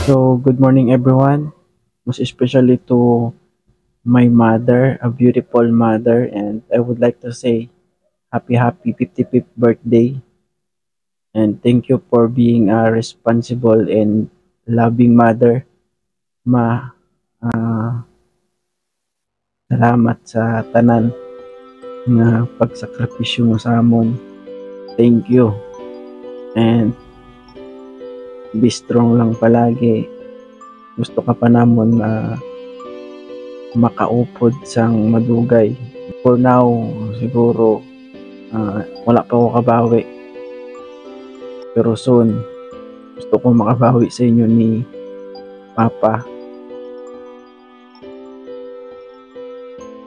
So, good morning everyone. Most especially to my mother, a beautiful mother, and I would like to say happy 55th birthday and thank you for being a responsible and loving mother. Ma, ah, salamat sa tanan nga pagsakripisyo mo sa amon. Thank you and be strong lang palagi. Gusto ka pa namon na makaupod sang madugay. For now, siguro wala pa ako kabawi. Pero soon, gusto ko makabawi sa inyo ni Papa.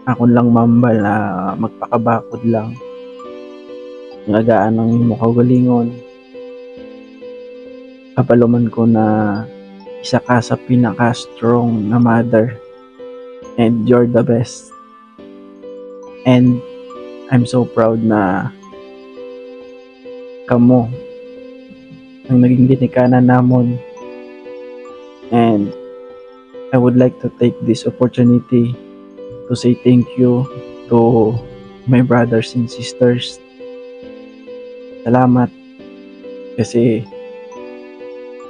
Ako lang mambal na magpakabakod lang. Ngagaan ng imo kaugalingon. Kapaluman ko na isa ka sa pinaka-strong na mother. And you're the best. And I'm so proud na kamo ang naging dinikanan namon. And I would like to take this opportunity to say thank you to my brothers and sisters. Salamat kasi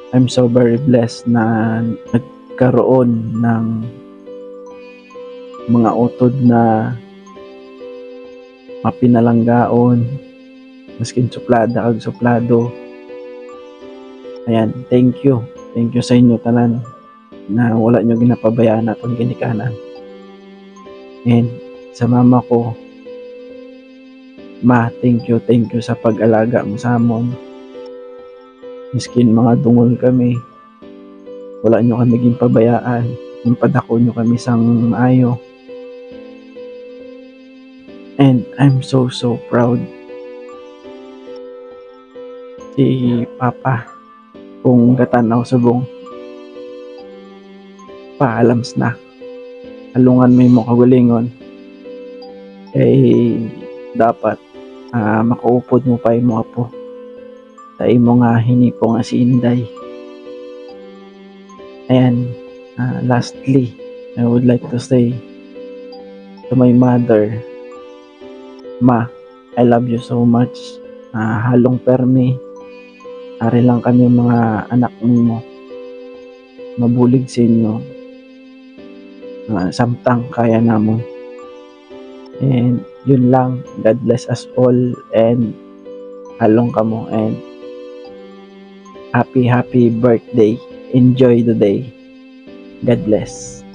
I'm so very blessed na nagkaroon ng mga utod na mapinalanggaon maskin suplada kag suplado. Ayan, thank you sa inyo tanan na wala nyo ginapabayaan atong ginikanan. And sa mama ko, ma, thank you sa pag-alaga mo sa amon. Miskin mga dungol kami, wala nyo kami ginpabayaan, impadako nyo kami sang maayo. And I'm so proud. Si Papa, kung gatanaw sa buong paalams na alungan mo yung kagalingon eh dapat makaupod mo pa yung apo sa imo nga hinipo nga si Inday. And lastly, I would like to say to my mother, Ma, I love you so much. Halong permi, ari lang kami mga anak mo, mabulig sa inyo. Samtang kaya namon. And yun lang, God bless us all and halong kamo and happy birthday. Enjoy the day. God bless.